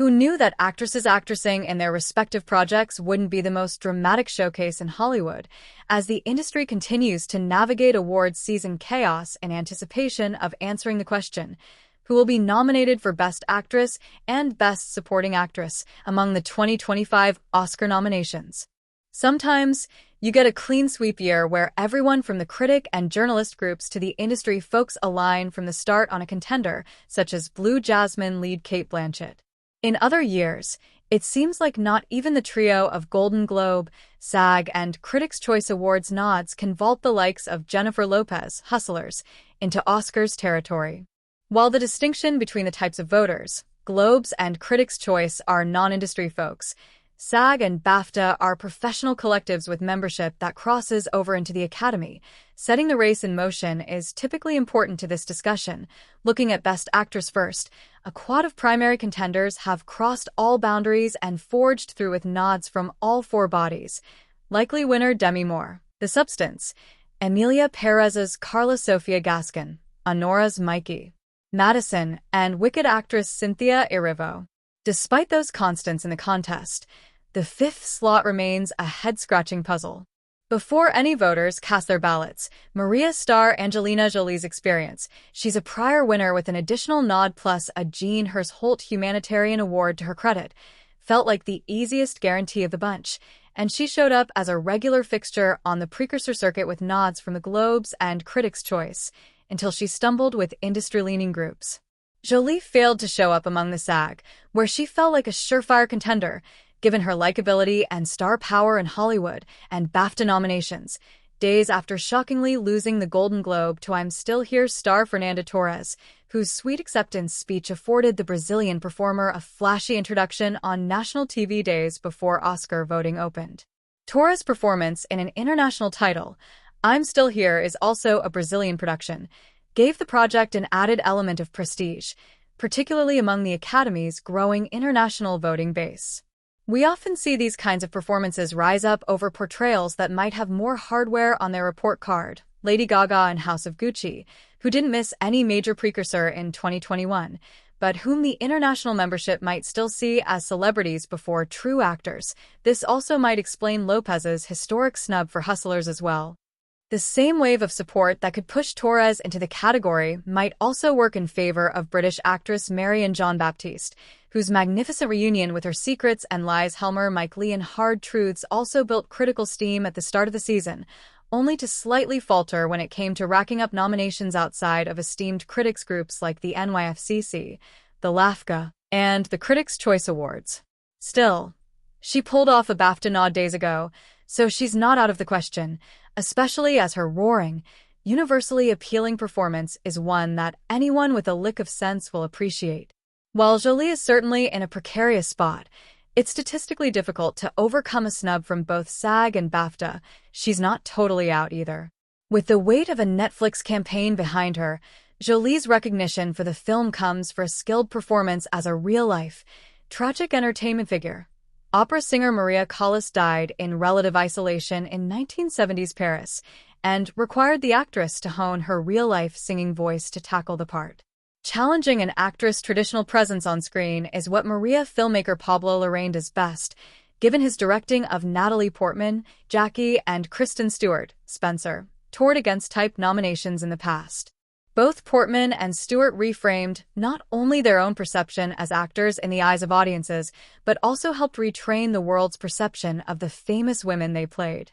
Who knew that actresses actressing in their respective projects wouldn't be the most dramatic showcase in Hollywood, as the industry continues to navigate awards season chaos in anticipation of answering the question, who will be nominated for Best Actress and Best Supporting Actress among the 2025 Oscar nominations. Sometimes, you get a clean sweep year where everyone from the critic and journalist groups to the industry folks align from the start on a contender, such as Blue Jasmine lead Cate Blanchett. In other years, it seems like not even the trio of Golden Globe, SAG, and Critics' Choice Awards nods can vault the likes of Jennifer Lopez, Hustlers, into Oscars territory. While the distinction between the types of voters, Globes and Critics' Choice, are non-industry folks, SAG and BAFTA are professional collectives with membership that crosses over into the Academy. Setting the race in motion is typically important to this discussion. Looking at Best Actress first, a quad of primary contenders have crossed all boundaries and forged through with nods from all four bodies. Likely winner Demi Moore. The Substance, Emilia Perez's Carla Sofia Gaskin, Honora's Mikey Madison, and Wicked actress Cynthia Erivo. Despite those constants in the contest, the fifth slot remains a head-scratching puzzle. Before any voters cast their ballots, Maria star Angelina Jolie's Experience. She's a prior winner with an additional nod plus a Jean Hersholt Humanitarian Award to her credit. Felt like the easiest guarantee of the bunch, and she showed up as a regular fixture on the precursor circuit with nods from the Globes and Critics' Choice, until she stumbled with industry-leaning groups. Jolie failed to show up among the SAG, where she felt like a surefire contender, given her likability and star power in Hollywood and BAFTA nominations, days after shockingly losing the Golden Globe to I'm Still Here star Fernanda Torres, whose sweet acceptance speech afforded the Brazilian performer a flashy introduction on national TV days before Oscar voting opened. Torres' performance in an international title, I'm Still Here is also a Brazilian production, gave the project an added element of prestige, particularly among the Academy's growing international voting base. We often see these kinds of performances rise up over portrayals that might have more hardware on their report card. Lady Gaga in House of Gucci, who didn't miss any major precursor in 2021, but whom the international membership might still see as celebrities before true actors. This also might explain Lopez's historic snub for Hustlers as well. The same wave of support that could push Torres into the category might also work in favor of British actress Marion Jean-Baptiste, whose magnificent reunion with her Secrets and Lies Helmer Mike Lee in Hard Truths also built critical steam at the start of the season, only to slightly falter when it came to racking up nominations outside of esteemed critics groups like the NYFCC, the LAFCA, and the Critics' Choice Awards. Still, she pulled off a BAFTA nod days ago, so she's not out of the question, especially as her roaring, universally appealing performance is one that anyone with a lick of sense will appreciate. While Jolie is certainly in a precarious spot, it's statistically difficult to overcome a snub from both SAG and BAFTA. She's not totally out either. With the weight of a Netflix campaign behind her, Jolie's recognition for the film comes for a skilled performance as a real-life, tragic entertainment figure. Opera singer Maria Callas died in relative isolation in 1970s Paris, and required the actress to hone her real-life singing voice to tackle the part. Challenging an actress' traditional presence on screen is what Maria filmmaker Pablo Larraín does best, given his directing of Natalie Portman, Jackie, and Kristen Stewart, Spencer, toured against type nominations in the past. Both Portman and Stewart reframed not only their own perception as actors in the eyes of audiences, but also helped retrain the world's perception of the famous women they played.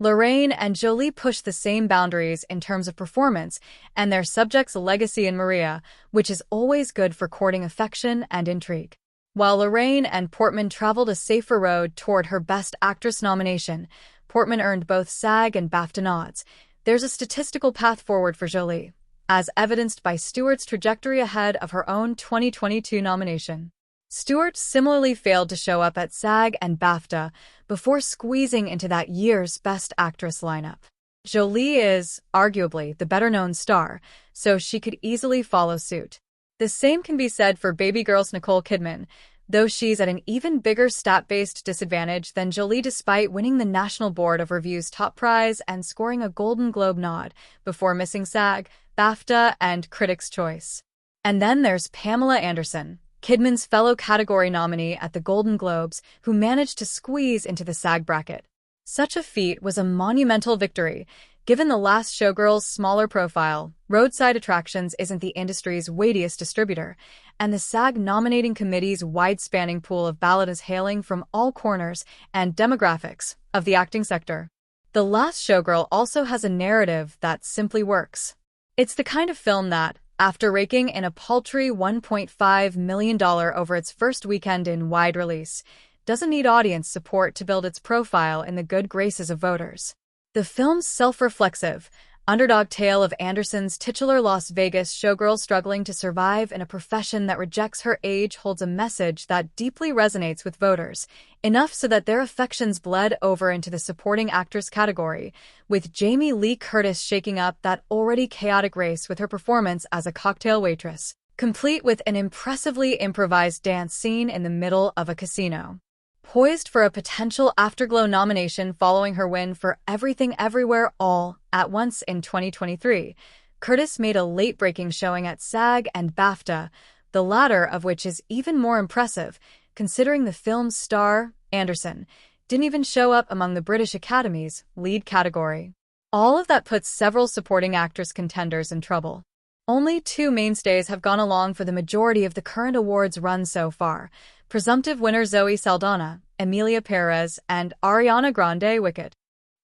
Larraín and Jolie pushed the same boundaries in terms of performance and their subject's legacy in Maria, which is always good for courting affection and intrigue. While Larraín and Portman traveled a safer road toward her Best Actress nomination, Portman earned both SAG and BAFTA nods. There's a statistical path forward for Jolie, as evidenced by Stewart's trajectory ahead of her own 2022 nomination. Stewart similarly failed to show up at SAG and BAFTA before squeezing into that year's Best Actress lineup. Jolie is, arguably, the better-known star, so she could easily follow suit. The same can be said for Baby Girl's Nicole Kidman, though she's at an even bigger stat-based disadvantage than Jolie despite winning the National Board of Review's top prize and scoring a Golden Globe nod before missing SAG, BAFTA, and Critics' Choice. And then there's Pamela Anderson, Kidman's fellow category nominee at the Golden Globes, who managed to squeeze into the SAG bracket. Such a feat was a monumental victory. Given the last showgirl's smaller profile, Roadside Attractions isn't the industry's weightiest distributor, and the SAG nominating committee's wide-spanning pool of ballot is hailing from all corners and demographics of the acting sector. The Last Showgirl also has a narrative that simply works. It's the kind of film that, after raking in a paltry $1.5 million over its first weekend in wide release, doesn't need audience support to build its profile in the good graces of voters. The film's self-reflexive, underdog tale of Anderson's titular Las Vegas showgirl struggling to survive in a profession that rejects her age holds a message that deeply resonates with voters, enough so that their affections bled over into the supporting actress category, with Jamie Lee Curtis shaking up that already chaotic race with her performance as a cocktail waitress, complete with an impressively improvised dance scene in the middle of a casino. Poised for a potential Afterglow nomination following her win for Everything Everywhere All at Once in 2023, Curtis made a late-breaking showing at SAG and BAFTA, the latter of which is even more impressive, considering the film's star, Anderson, didn't even show up among the British Academy's lead category. All of that puts several supporting actress contenders in trouble. Only two mainstays have gone along for the majority of the current awards run so far: presumptive winner Zoe Saldana, Emilia Perez, and Ariana Grande Wicked.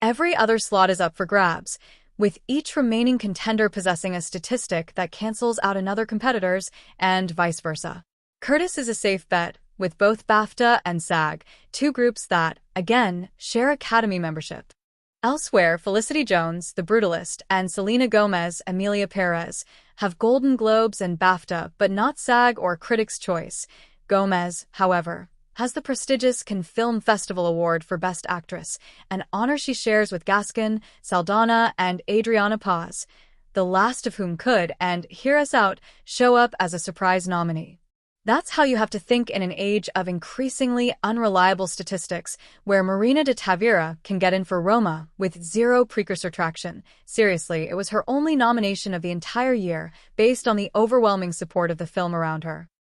Every other slot is up for grabs, with each remaining contender possessing a statistic that cancels out another competitor's, and vice versa. Curtis is a safe bet, with both BAFTA and SAG, two groups that, again, share Academy membership. Elsewhere, Felicity Jones, The Brutalist, and Selena Gomez, Emilia Perez, have Golden Globes and BAFTA, but not SAG or Critics' Choice. Gomez, however, has the prestigious Cannes Film Festival Award for Best Actress, an honor she shares with Gaskin, Saldana, and Adriana Paz, the last of whom could, and hear us out, show up as a surprise nominee. That's how you have to think in an age of increasingly unreliable statistics, where Marina de Tavira can get in for Roma with zero precursor traction. Seriously, it was her only nomination of the entire year, based on the overwhelming support of the film around her.